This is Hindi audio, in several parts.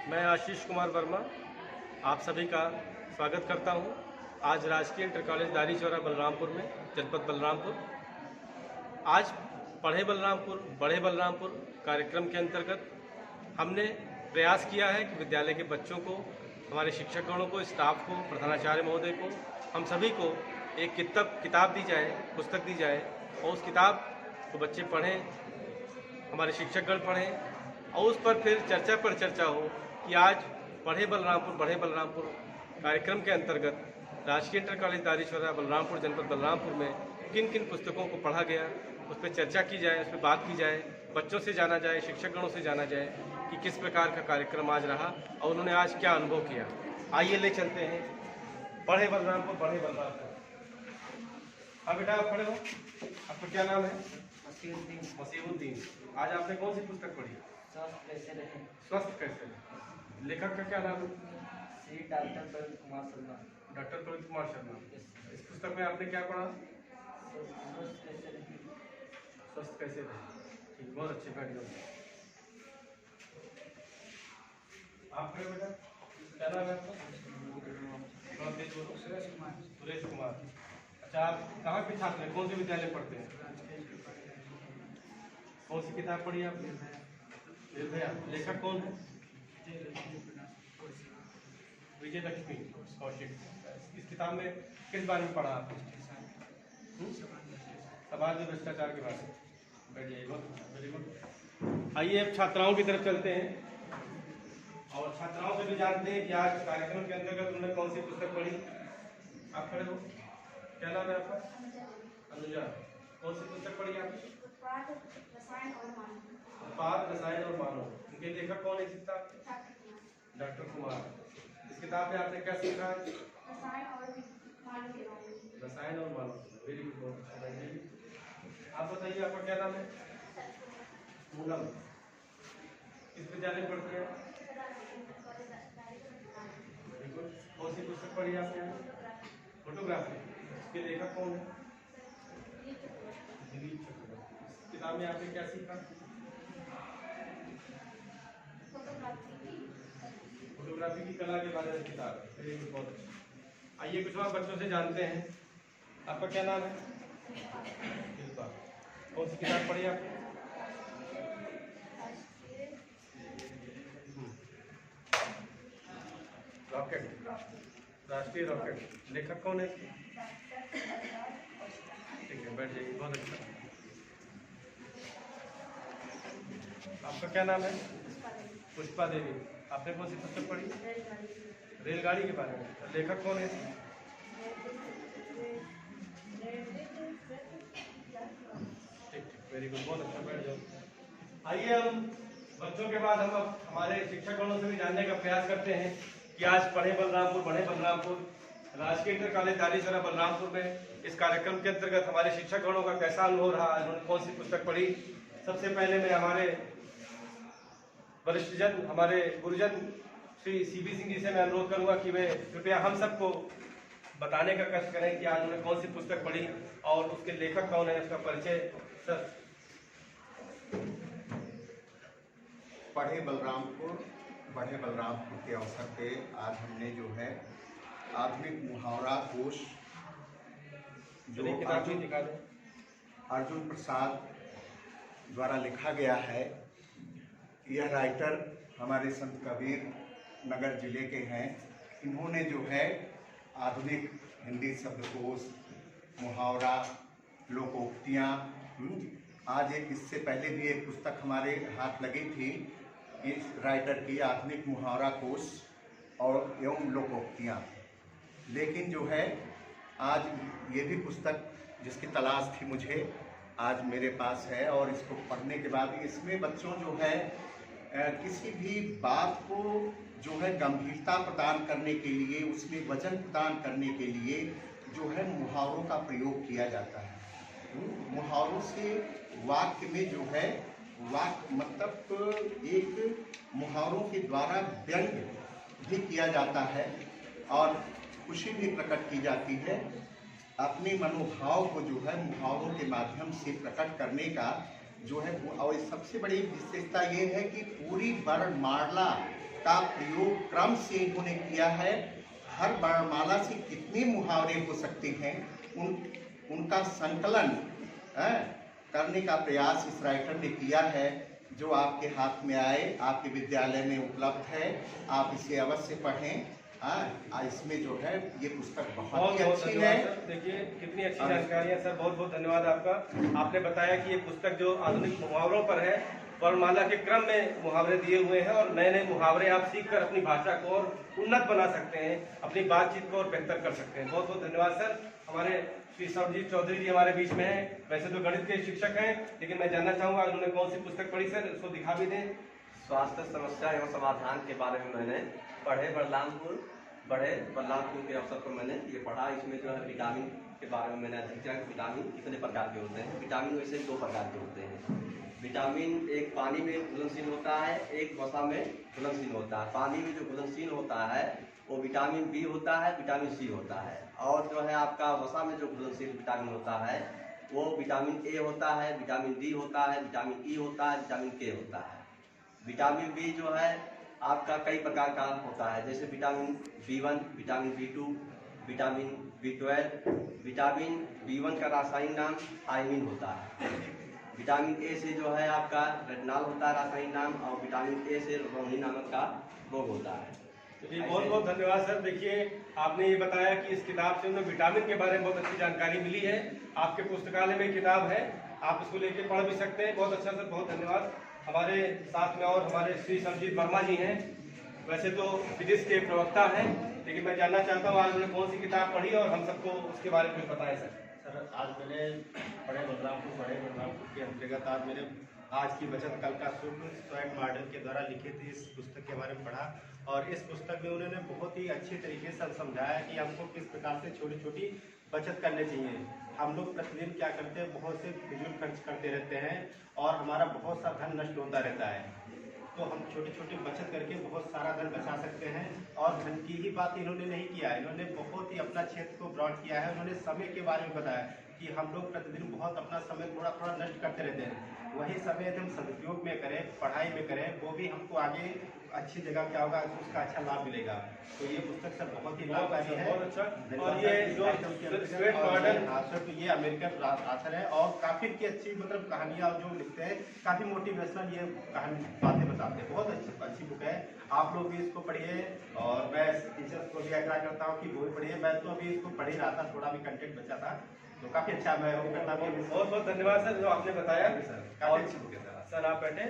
मैं आशीष कुमार वर्मा आप सभी का स्वागत करता हूं। आज राजकीय इंटर कॉलेज दारी चौरा बलरामपुर में, जनपद बलरामपुर। आज पढ़े बलरामपुर बड़े बलरामपुर कार्यक्रम के अंतर्गत हमने प्रयास किया है कि विद्यालय के बच्चों को, हमारे शिक्षकगणों को, स्टाफ को, प्रधानाचार्य महोदय को, हम सभी को एक किताब दी जाए, पुस्तक दी जाए और उस किताब को बच्चे पढ़ें, हमारे शिक्षकगण पढ़ें और उस पर फिर चर्चा पर चर्चा हो कि आज पढ़े बलरामपुर बड़े बलरामपुर कार्यक्रम के अंतर्गत राजकीय इंटर कॉलेज दारी चौरा बलरामपुर, जनपद बलरामपुर में किन किन पुस्तकों को पढ़ा गया, उस पर चर्चा की जाए, उस पर बात की जाए, बच्चों से जाना जाए, शिक्षकगणों से जाना जाए कि किस प्रकार का कार्यक्रम आज रहा और उन्होंने आज क्या अनुभव किया। आइए ले चलते हैं पढ़े बलरामपुर बड़े बलरामपुर। हाँ बेटा, आप पढ़े हो, आपका क्या नाम है? मसीहुद्दीन। आज आपने कौन सी पुस्तक पढ़ी? स्वस्थ कैसे रहें। स्वस्थ कैसे रहें। लेखक का क्या नाम है? श्री डॉक्टर प्रवीण कुमार शर्मा। डॉक्टर प्रवीण कुमार शर्मा। इस पुस्तक में आपने क्या पढ़ा? स्वस्थ कैसे रहें। स्वस्थ कैसे रहें। ठीक, बहुत अच्छे बैठ जाओ। आप पढ़े बेटा, क्या नाम है आपका? सुरेश कुमार। अच्छा, आप कहाँ के छात्र हैं, कौन से विद्यालय पढ़ते हैं? कौन सी किताब पढ़ी आपने? निर्भया। लेखक कौन है? विजय लक्ष्मी कौशिक। इस किताब में किस बारे में पढ़ा आपने? समाज में भ्रष्टाचार के बारे में। बैठ जाइए, वेरी गुड। आइए अब छात्राओं की तरफ चलते हैं और छात्राओं से भी जानते हैं कि आज कार्यक्रम के अंतर्गत उन्होंने कौन सी पुस्तक पढ़ी। आप खड़े हो, क्या नाम है आपका? अनुजा। कौन सी पुस्तक पढ़ी आपने? उत्पाद, रसायन और मानव। इनके लेखक कौन है इस किताब के? डॉक्टर कुमार। इस किताब में आपने क्या सीखा? रसायन और मानव। Very good. आप बताइए, आपका क्या नाम है? पूनम। किस विद्यालय पढ़ती है? कौन सी पुस्तक पढ़ी आपने? फोटोग्राफी। इसके लेखक कौन है? दिलीप चक्रवर्ती। किताब में आपने क्या सीखा? फोटोग्राफी की कला के बारे में किताब है। वेरी गुड, बहुत अच्छा। आइए कुछ और बच्चों से जानते हैं। आपका क्या नाम है? शिल्पा। कौन सी किताब पढ़ी आपने? रॉकेट, राष्ट्रीय रॉकेट। लेखक कौन है? ठीक है, बैठ जाइए, बहुत अच्छा। आपका क्या नाम है? पुष्पा देवी। आपने कौन सी पुस्तक पढ़ी? रेलगाड़ी के बारे में। लेखक कौन है? ठीक, वेरी गुड, बहुत अच्छा, बैठ जाओ। आइए हम बच्चों के बाद हम अब हमारे शिक्षकगणों से भी जानने का प्रयास करते हैं कि आज पढ़े बलरामपुर बड़े बलरामपुर राजकीय इंटर कॉलेज दारी चौरा बलरामपुर में इस कार्यक्रम के अंतर्गत हमारे शिक्षकगणों का कैसा अनुभव रहा, उन्होंने कौन सी पुस्तक पढ़ी। सबसे पहले मैं हमारे वरिष्ठ जन, हमारे गुरुजन श्री सीबी सिंह जी से मैं अनुरोध करूंगा कि वे कृपया हम सबको बताने का कष्ट करें कि आज उन्होंने कौन सी पुस्तक पढ़ी और उसके लेखक कौन है, उसका परिचय। सर। पढ़े बलरामपुर बड़े बलरामपुर के अवसर पे आज हमने जो है आधुनिक मुहावरा कोश जो अर्जुन प्रसाद द्वारा लिखा गया है, यह राइटर हमारे संत कबीर नगर जिले के हैं। इन्होंने जो है आधुनिक हिंदी शब्दकोश, मुहावरा, लोकोक्तियाँ, आज एक इससे पहले भी एक पुस्तक हमारे हाथ लगी थी इस राइटर की, आधुनिक मुहावरा कोश और एवं लोकोक्तियाँ। लेकिन जो है आज ये भी पुस्तक जिसकी तलाश थी मुझे, आज मेरे पास है और इसको पढ़ने के बाद इसमें बच्चों जो है किसी भी बात को जो है गंभीरता प्रदान करने के लिए, उसमें वजन प्रदान करने के लिए जो है मुहावरों का प्रयोग किया जाता है। मुहावरों से वाक्य में जो है वाक्य मतलब एक मुहावरों के द्वारा व्यंग भी किया जाता है और खुशी भी प्रकट की जाती है। अपने मनोभाव को जो है मुहावरों के माध्यम से प्रकट करने का जो है, और सबसे बड़ी विशेषता ये है कि पूरी वर्णमाला का प्रयोग क्रम से इन्होंने किया है। हर वर्णमाला से कितने मुहावरे हो सकते हैं उनका संकलन करने का प्रयास इस राइटर ने किया है, जो आपके हाथ में आए, आपके विद्यालय में उपलब्ध है। आप इसे अवश्य पढ़ें। इसमें जो है ये पुस्तक बहुत ही अच्छी है। देखिए कितनी अच्छी जानकारी है सर, बहुत बहुत धन्यवाद आपका। आपने बताया कि ये पुस्तक जो आधुनिक मुहावरों पर है, वर्णमाला के क्रम में मुहावरे दिए हुए हैं और नए नए मुहावरे आप सीखकर अपनी भाषा को और उन्नत बना सकते हैं, अपनी बातचीत को और बेहतर कर सकते हैं। बहुत बहुत धन्यवाद सर। हमारे श्री सरबजीत चौधरी जी हमारे बीच में हैं। वैसे तो गणित के शिक्षक हैं, लेकिन मैं जानना चाहूँगा उन्होंने कौन सी पुस्तक पढ़ी सर, उसको दिखा भी दें। स्वास्थ्य समस्या एवं समाधान के बारे में मैंने बढ़े बलरामपुर के अवसर पर मैंने ये पढ़ा। इसमें जो है विटामिन के बारे में मैंने अधिक जाना कि विटामिन कितने प्रकार के होते हैं। विटामिन वैसे 2 प्रकार के होते हैं। विटामिन एक पानी में घुलनशील होता है, एक वसा में घुलनशील होता है। पानी में जो घुलनशील होता है वो विटामिन बी होता है, विटामिन सी होता है। और जो है आपका वसा में जो घुलनशील विटामिन होता है वो विटामिन ए होता है, विटामिन डी होता है, विटामिन ई होता है, विटामिन के होता है। विटामिन बी जो है आपका कई प्रकार का होता है, जैसे vitamin B1, vitamin B2, vitamin B12। Vitamin B1 का रासायनिक नाम थायमिन होता है। विटामिन ए से जो है आपका रेटिनॉल होता है रासायनिक नाम, और विटामिन ए से रोहिणी नामक का रोग होता है। जी बहुत बहुत धन्यवाद सर। देखिए आपने ये बताया कि इस किताब से हमें विटामिन के बारे में बहुत अच्छी जानकारी मिली है। आपके पुस्तकालय में किताब है, आप इसको लेके पढ़ भी सकते हैं। बहुत अच्छा सर, बहुत धन्यवाद। हमारे साथ में और हमारे श्री सरबजीत वर्मा जी हैं। वैसे तो फिजिक्स के प्रवक्ता हैं, लेकिन मैं जानना चाहता हूँ आज उन्होंने कौन सी किताब पढ़ी और हम सबको उसके बारे में बताएं सर। सर आज मैंने बड़े बलरामपुर के अंतर्गत आज की बचत कल का सुख स्वेट मॉडल के द्वारा लिखित इस पुस्तक के बारे में पढ़ा। और इस पुस्तक में उन्होंने बहुत ही अच्छे तरीके से समझाया कि हमको किस प्रकार से छोटी छोटी बचत करनी चाहिए। हम लोग प्रतिदिन क्या करते हैं, बहुत से फिजूल खर्च करते रहते हैं और हमारा बहुत सा धन नष्ट होता रहता है। तो हम छोटी छोटी बचत करके बहुत सारा धन बचा सकते हैं। और धन की ही बात इन्होंने नहीं किया, इन्होंने बहुत ही अपना क्षेत्र को ब्रॉड किया है। उन्होंने समय के बारे में बताया कि हम लोग प्रतिदिन बहुत अपना समय थोड़ा थोड़ा नष्ट करते रहते हैं। वही समय यदि हम सदुपयोग में करें, पढ़ाई में करें, वो भी हमको आगे अच्छी जगह क्या होगा, उसका अच्छा लाभ मिलेगा। तो ये पुस्तक सर बहुत ही लाभकारी है। बहुत अच्छा। और ये जो स्वेट मॉडल ये अमेरिकन आथर है और काफी अच्छी मतलब कहानियां जो लिखते हैं, काफी मोटिवेशनल ये कहानी बातें बताते हैं। बहुत अच्छी बुक है, आप लोग भी इसको पढ़िए। और मैं टीचर्स को भी आग्रह करता हूँ कि वो भी पढ़िए। मैं तो अभी इसको पढ़ ही रहा था, थोड़ा भी कंटेंट बचा था, तो काफी अच्छा मैं करता भी। बहुत बहुत धन्यवाद सर जो आपने बताया सर, काफी अच्छी बुक है सर। आप बैठे।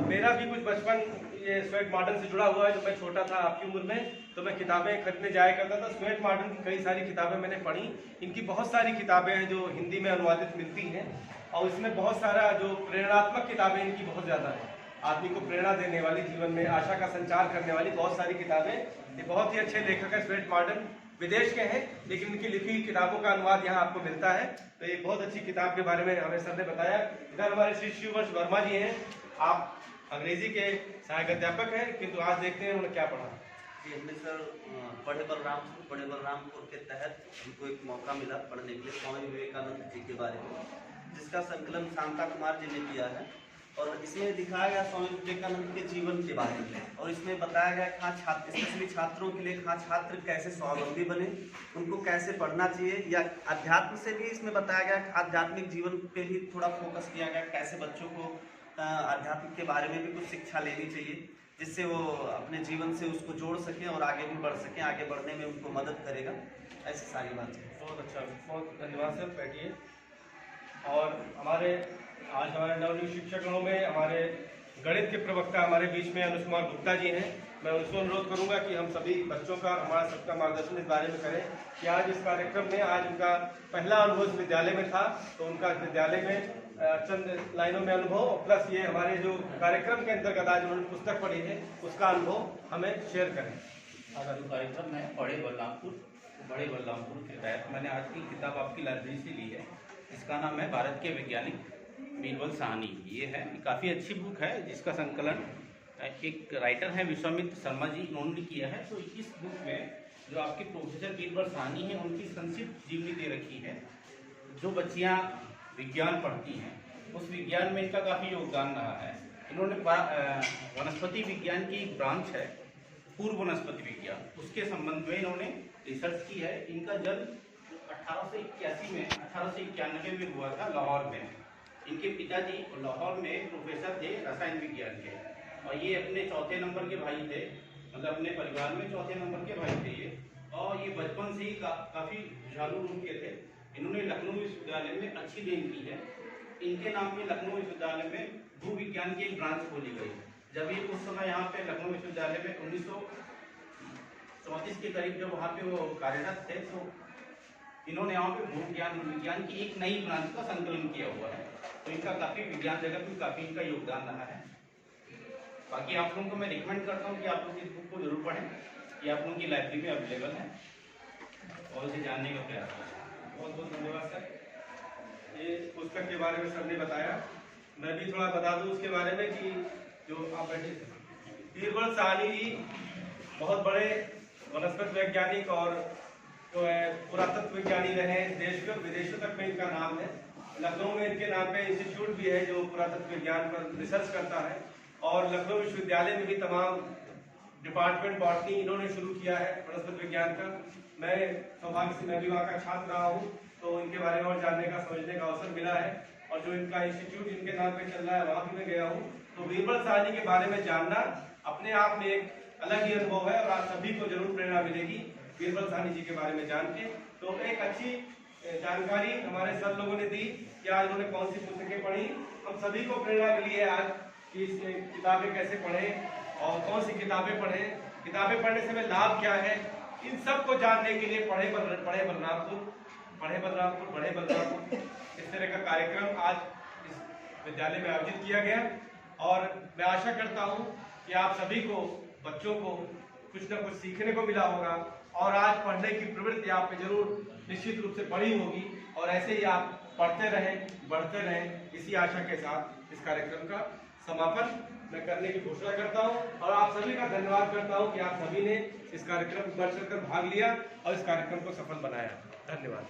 मेरा भी कुछ बचपन ये स्वेट मॉडल से जुड़ा हुआ है। जब मैं छोटा था आपकी उम्र में, तो मैं किताबें खरीदने जाया करता था। स्वेट मॉडल की कई सारी किताबें मैंने पढ़ी। इनकी बहुत सारी किताबें हैं जो हिंदी में अनुवादित मिलती हैं, और इसमें बहुत सारा जो प्रेरणात्मक किताबें इनकी बहुत ज़्यादा है। आदमी को प्रेरणा देने वाली, जीवन में आशा का संचार करने वाली बहुत सारी किताबें। ये बहुत ही अच्छे लेखक है। स्वेट मॉडल विदेश के हैं, लेकिन इनकी लिखी किताबों का अनुवाद यहाँ आपको मिलता है। तो ये बहुत अच्छी किताब के बारे में हमें सर ने बताया। इधर हमारे श्री शिववर्ष वर्मा जी हैं। आप अंग्रेजी के सहायक अध्यापक हैं, किंतु आज देखते हैं उन्होंने क्या पढ़ा। जी हमने सर बड़े बलरामपुर के तहत हमको एक मौका मिला पढ़ने के लिए स्वामी विवेकानंद जी के बारे में, जिसका संकलन शांता कुमार जी ने किया है। और इसमें दिखाया गया स्वामी विवेकानंद के जीवन के बारे में, और इसमें बताया गया कहाँ छात्र, स्पेशली छात्रों के लिए कहाँ छात्र कैसे स्वावलंबी बने, उनको कैसे पढ़ना चाहिए, या अध्यात्म से भी इसमें बताया गया। आध्यात्मिक जीवन पे भी थोड़ा फोकस किया गया, कैसे बच्चों को अध्यात्म के बारे में भी कुछ शिक्षा लेनी चाहिए, जिससे वो अपने जीवन से उसको जोड़ सकें और आगे भी बढ़ सकें, आगे बढ़ने में उनको मदद करेगा। ऐसी सारी बातें। बहुत अच्छा, बहुत धन्यवाद सर। बैठिए। और आज हमारे नवनियुक्त शिक्षकों में हमारे गणित के प्रवक्ता हमारे बीच में अनुज कुमार गुप्ता जी हैं। मैं उनसे अनुरोध करूंगा कि हम सभी बच्चों का, हमारा सबका मार्गदर्शन इस बारे में करें कि आज इस कार्यक्रम में, आज उनका पहला अनुभव इस विद्यालय में था, तो उनका इस विद्यालय में चंद लाइनों में अनुभव, प्लस ये हमारे जो कार्यक्रम के अंतर्गत आज उन्होंने पुस्तक पढ़ी है उसका अनुभव हमें शेयर करें। आज जो कार्यक्रम है बड़े बलरामपुर के तहत मैंने आज की किताब आपकी लाइब्रेरी से ली है। इसका नाम है भारत के वैज्ञानिक बीरबल साहनी। ये है काफ़ी अच्छी बुक है, जिसका संकलन एक राइटर है विश्वामित्र शर्मा जी, उन्होंने किया है। तो इस बुक में जो आपके प्रोफेसर बीरबल साहनी हैं, उनकी संक्षिप्त जीवनी दे रखी है। जो बच्चियाँ विज्ञान पढ़ती हैं, उस विज्ञान में इनका काफ़ी योगदान रहा है। इन्होंने वनस्पति विज्ञान की एक ब्रांच है पूर्व वनस्पति विज्ञान, उसके संबंध में इन्होंने रिसर्च की है। इनका जन्म 1891 में हुआ था लाहौर में। इनके पिताजी लाहौर में प्रोफेसर थे रसायन विज्ञान के, और ये अपने चौथे नंबर के भाई थे, मतलब अपने परिवार में चौथे नंबर के भाई थे ये। और ये बचपन से ही काफ़ी झालू रूप के थे। इन्होंने लखनऊ विश्वविद्यालय में अच्छी देन की है। इनके नाम पे लखनऊ विश्वविद्यालय में भू विज्ञान की एक ब्रांच खोली गई। जब ये उस समय यहाँ पे लखनऊ विश्वविद्यालय में 1934 के करीब जब वहाँ पे वो कार्यरत थे, तो इन्होंने यहाँ पे भू विज्ञान की एक नई ब्रांच का संकलन किया हुआ है। तो इनका काफ़ी विज्ञान जगत में काफ़ी इनका योगदान रहा है। बाकी आप लोगों को मैं रिकमेंड करता हूँ कि आप लोग इस बुक को जरूर पढ़ें। ये आप लोगों की लाइब्रेरी में अवेलेबल है और इसे जानने का प्रयास करें। बहुत बहुत धन्यवाद सर। ये पुस्तक के बारे में सर ने बताया, मैं भी थोड़ा बता दूं उसके बारे में कि जो आप बैठे थे, बीरबल साहनी जी बहुत बड़े वनस्पति वैज्ञानिक और जो है पुरातत्व विज्ञानी रहे। देश के विदेशों तक में इनका नाम है। लखनऊ में इनके नाम पे इंस्टीट्यूट भी है जो पुरातत्व विज्ञान पर रिसर्च करता है, और लखनऊ विश्वविद्यालय में भी तमाम डिपार्टमेंट बॉटनी इन्होंने शुरू किया है वनस्पति विज्ञान का। मैं सौभाग्य से मैं भी वहाँ का छात्र रहा हूँ, तो इनके बारे में और जानने का समझने का अवसर मिला है। और जो इनका इंस्टीट्यूट इनके नाम पे चल रहा है वहाँ भी मैं गया हूँ। तो बीरबल साहनी के बारे में जानना अपने आप में एक अलग ही अनुभव है, और आप सभी को जरूर प्रेरणा मिलेगी बीरबल साहनी जी के बारे में जान के। तो एक अच्छी जानकारी हमारे सर लोगों ने दी कि आज उन्होंने कौन सी पुस्तकें पढ़ी। हम सभी को प्रेरणा मिली है आज कि इस किताबें कैसे पढ़ें और कौन सी किताबें पढ़ें, किताबें पढ़ने से हमें लाभ क्या है, इन सब को जानने के लिए पढ़े बलरामपुर इस तरह का कार्यक्रम आज इस विद्यालय में आयोजित किया गया। और मैं आशा करता हूँ कि आप सभी को, बच्चों को कुछ न कुछ सीखने को मिला होगा, और आज पढ़ने की प्रवृत्ति आप पे जरूर निश्चित रूप से बढ़ी होगी, और ऐसे ही आप पढ़ते रहें, बढ़ते रहें। इसी आशा के साथ इस कार्यक्रम का समापन मैं करने की घोषणा करता हूं, और आप सभी का धन्यवाद करता हूं कि आप सभी ने इस कार्यक्रम में बढ़ चढ़कर भाग लिया और इस कार्यक्रम को सफल बनाया। धन्यवाद।